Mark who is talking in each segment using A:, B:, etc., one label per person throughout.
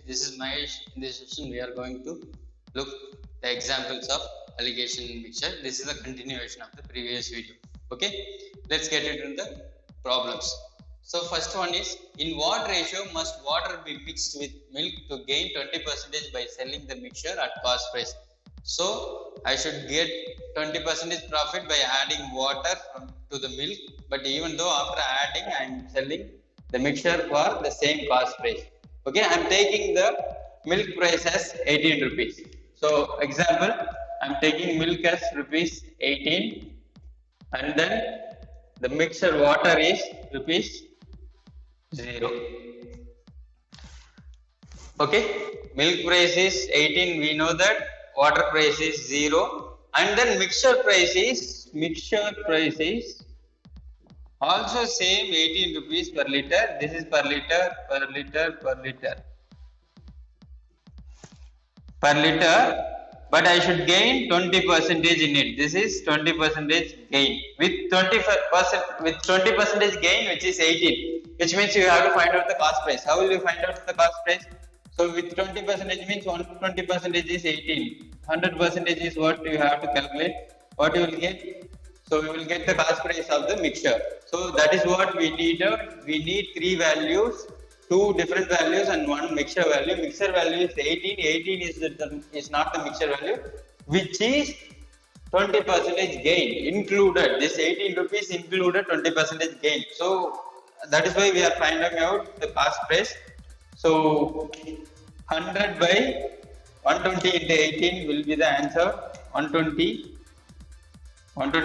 A: This is Mahesh. In this session, we are going to look the examples of alligation mixture. This is a continuation of the previous video. Okay, let's get into the problems. So first one is, in what ratio must water be mixed with milk to gain 20% by selling the mixture at cost price? So I should get 20% profit by adding water to the milk, but even though after adding I am selling the mixture for the same cost price. Okay, I am taking the milk price as 18 rupees. So example, I am taking milk as rupees 18, and then the mixture water is rupees 0. Okay, milk price is 18, we know that. Water price is 0, and then mixture price is also same 18 rupees per liter. This is per liter, per liter, per liter, per liter, but I should gain 20% in it. This is 20% gain with 20% with 20% gain, which is 18, which means you have to find out the cost price. How will you find out the cost price? So with 20% means 120% is 18. 100% is what you have to calculate. What you will get? So we will get the cost price of the mixture. So that is what we need. We need three values, two different values and one mixture value. Mixture value is 18. 18 is not the mixture value, which is 20% gain included. This 18 rupees included 20% gain. So that is why we are finding out the cost price. So 100 by 120 into 18 will be the answer. 120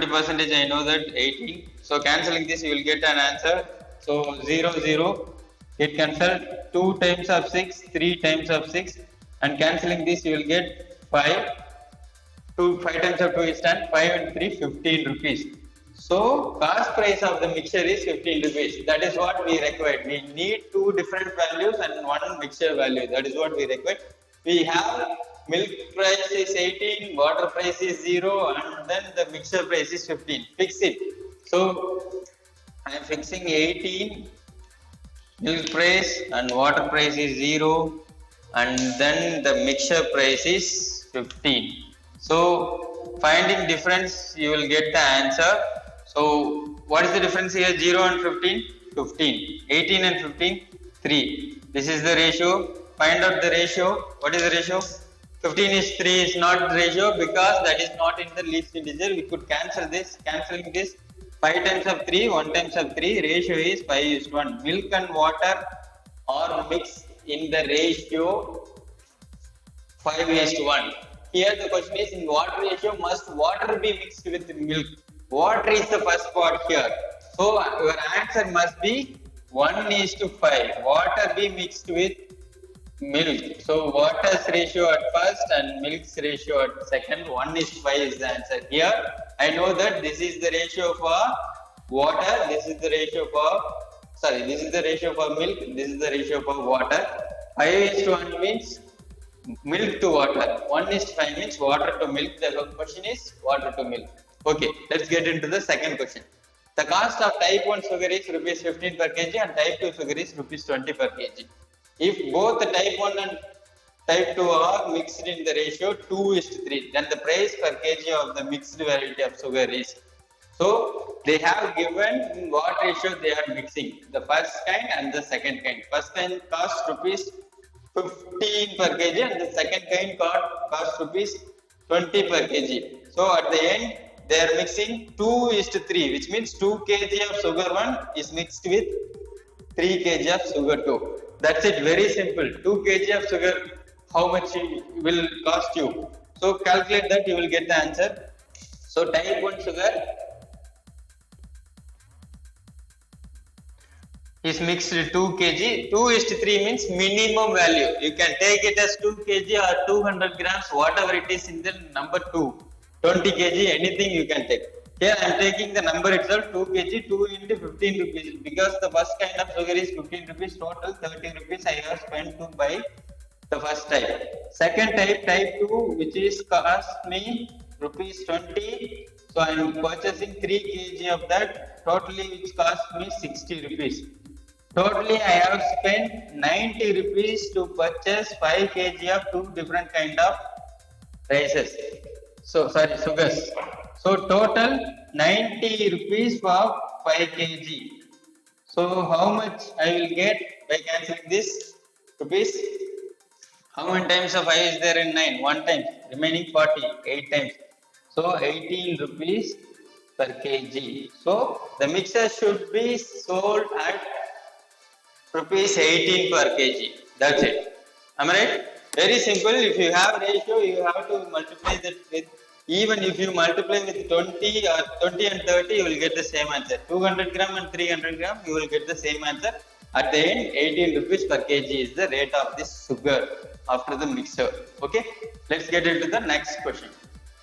A: percentage, I know that 18. So cancelling this, you will get an answer. So 0, 0, get cancelled. 2 times of 6, 3 times of 6, and cancelling this, you will get 5. 5 times of 2 is 10. 5 and 3, 15 rupees. So cost price of the mixture is 15 rupees. That is what we require. We need two different values and one mixture value. That is what we require. We have milk price is 18, water price is 0, and then the mixture price is 15. Fix it. So I am fixing 18, milk price and water price is 0, and then the mixture price is 15. So finding difference, you will get the answer. So what is the difference here? 0 and 15? 15. 18 and 15? 3. This is the ratio. Find out the ratio. What is the ratio? 15 is 3 is not the ratio because that is not in the least integer. We could cancel this. Cancelling this, 5 times of 3, 1 times of 3, ratio is 5:1. Milk and water are mixed in the ratio 5:1. Here the question is, in what ratio must water be mixed with milk? Water is the first part here. So your answer must be 1:5. Water be mixed with milk. So water's ratio at first and milk's ratio at second. 1:5 is the answer. Here I know that this is the ratio for water. This is the ratio for this is the ratio for milk. This is the ratio for water. 5:1 means milk to water. 1:5 means water to milk. The question is water to milk. Okay, let's get into the second question. The cost of type 1 sugar is rupees 15 per kg and type 2 sugar is rupees 20 per kg. If both the type 1 and type 2 are mixed in the ratio 2:3, then the price per kg of the mixed variety of sugar is. So they have given in what ratio they are mixing, the first kind and the second kind. First kind cost rupees 15 per kg and the second kind cost rupees 20 per kg. So at the end, they are mixing 2:3, which means 2 kg of sugar 1 is mixed with 3 kg of sugar 2. That's it, very simple. 2 kg of sugar, how much will cost you? So calculate that, you will get the answer. So type 1 sugar is mixed 2 kg. 2:3 means minimum value. You can take it as 2 kg or 200 grams, whatever it is in the number 2. 20 kg, anything you can take. Here I am taking the number itself, 2 kg, 2 into 15 rupees, because the first kind of sugar is 15 rupees, total 30 rupees I have spent to buy the first type. Second type, type 2, which is cost me rupees 20. So I am purchasing 3 kg of that, totally which cost me 60 rupees. Totally, I have spent 90 rupees to purchase 5 kg of two different kind of rices. So, sorry, sugars. So, total 90 rupees for 5 kg. So, how much I will get by cancelling this rupees? How many times of 5 is there in 9? 1 time. Remaining 40. 8 times. So, 18 rupees per kg. So, the mixer should be sold at rupees 18 per kg. That's it. Am I right? Very simple. If you have ratio, you have to multiply that with, even if you multiply with 20 or 20 and 30, you will get the same answer. 200 gram and 300 gram, you will get the same answer. At the end, 18 rupees per kg is the rate of this sugar after the mixer. Okay. Let's get into the next question.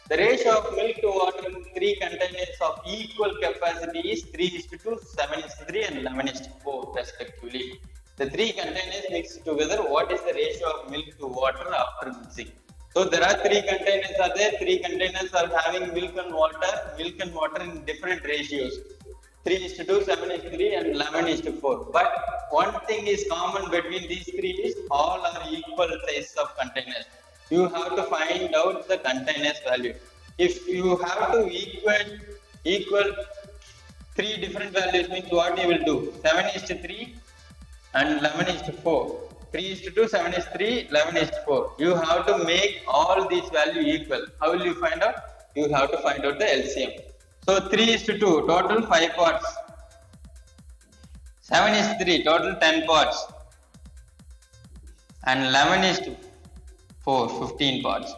A: The ratio of milk to water in 3 containers of equal capacity is 3:2, 7:3, and 11:4 respectively. The 3 containers mixed together, what is the ratio of milk to water after mixing? So there are 3 containers are there. 3 containers are having milk and water in different ratios. 3:2, 7:3, and 11:4. But one thing is common between these 3 is all are equal size of containers. You have to find out the containers value. If you have to equal 3 different values, means what you will do? 7:3 and 11:4. 3:2, 7:3, 11:4. You have to make all these values equal. How will you find out? You have to find out the LCM. So 3:2, total 5 parts. 7:3, total 10 parts. And 11:4, 15 parts.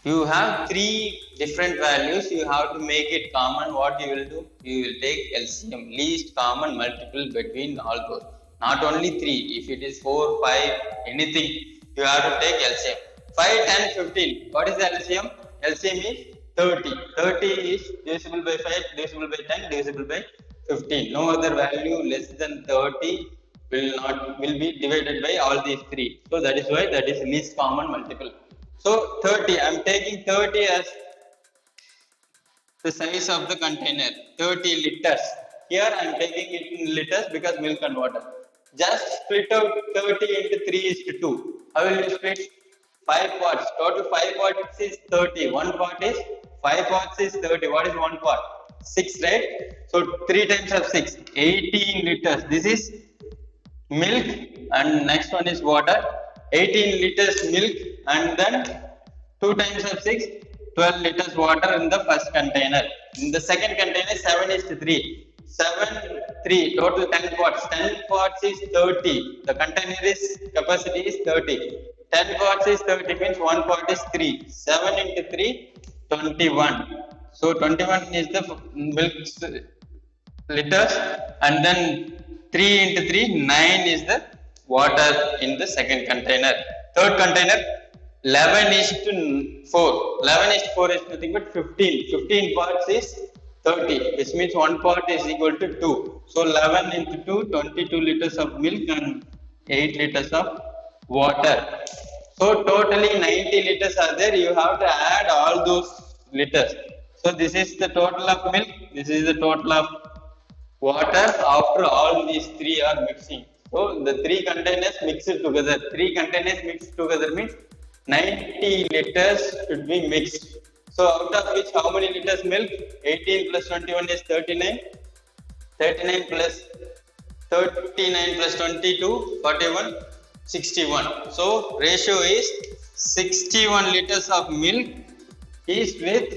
A: You have 3 different values. You have to make it common. What you will do? You will take LCM, least common multiple between all those. Not only 3. If it is 4, 5, anything, you have to take LCM. 5, 10, 15. What is the LCM? LCM is 30. 30 is divisible by 5, divisible by 10, divisible by 15. No other value less than 30 will be divided by all these 3. So that is why that is least common multiple. So 30, I am taking 30 as the size of the container, 30 liters. Here I am taking it in liters because milk and water. Just split out 30 into 3:2. How will you split? 5 parts. Total 5 parts is 30. 1 part is 5 parts is 30. What is 1 part? 6, right? So 3 times of 6, 18 liters. This is milk and next one is water. 18 liters milk and then 2 times of 6, 12 liters water in the first container. In the second container, 7:3. 7, 3, total 10 parts. 10 parts is 30. The container is capacity is 30. 10 parts is 30 means 1 part is 3. 7 into 3, 21. So 21 is the milk liters and then 3 into 3, 9 is the water in the second container. Third container, 11:4. 11:4 is nothing but 15. 15 parts is 30, which means 1 part is equal to 2. So 11 into 2, 22 liters of milk and 8 liters of water. So totally 90 liters are there. You have to add all those liters. So this is the total of milk. This is the total of water after all these 3 are mixing. So the 3 containers mixed together. 3 containers mixed together means 90 liters should be mixed. So out of which how many liters milk? 18 plus 21 is 39. 39 plus 39 plus 22, 41, 61. So ratio is 61 liters of milk is with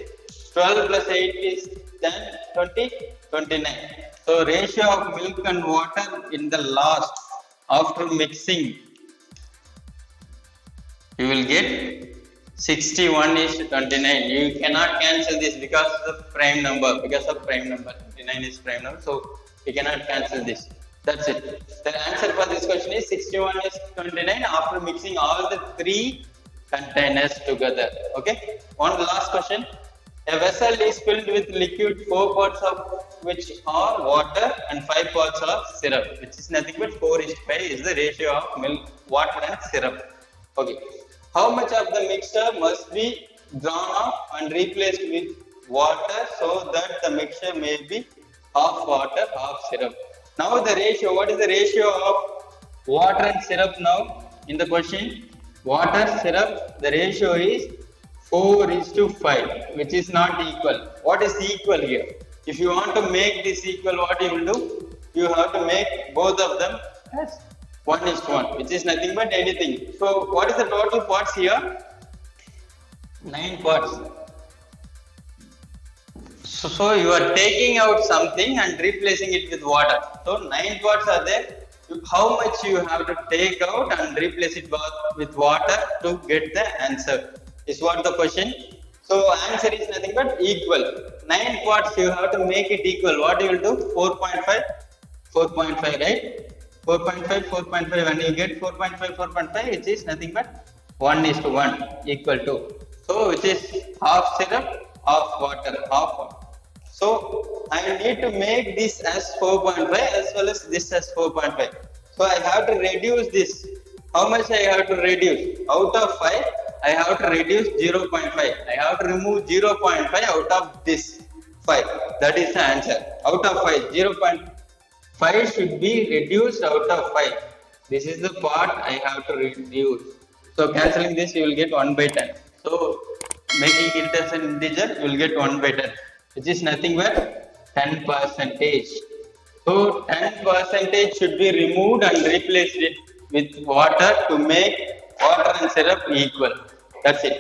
A: 12 plus 8 is 10, 20, 29. So ratio of milk and water in the last after mixing, you will get 61 is to 29. You cannot cancel this because of prime number. 29 is prime number. So you cannot cancel this. That's it. The answer for this question is 61 is 29 after mixing all the 3 containers together. Okay. One last question. A vessel is filled with liquid, 4 parts of which are water and 5 parts of syrup, which is nothing but 4:5 is the ratio of milk, water and syrup. Okay. How much of the mixture must be drawn off and replaced with water so that the mixture may be half water, half syrup? Now the ratio, what is the ratio of water and syrup now in the question? Water, syrup, the ratio is 4:5, which is not equal. What is equal here? If you want to make this equal, what you will do? You have to make both of them as 1:1, which is nothing but anything. So what is the total parts here? 9 parts. So you are taking out something and replacing it with water. So 9 parts are there. How much you have to take out and replace it with water to get the answer is what the question. So answer is nothing but equal. 9 parts you have to make it equal. What you will do? 4.5, 4.5, right? 4.5, 4.5. When you get 4.5, 4.5, it is nothing but 1:1 equal to. So which is half syrup, half water, half water. So I need to make this as 4.5 as well as this as 4.5. So I have to reduce this. How much I have to reduce? Out of 5, I have to reduce 0.5. I have to remove 0.5 out of this 5. That is the answer. Out of 5, 0.5 should be reduced out of 5. This is the part I have to reduce. So cancelling this, you will get 1/10. So making it as an integer, you will get 1/10. Which is nothing but 10%. So 10% should be removed and replaced it with water to make water and syrup equal. That's it.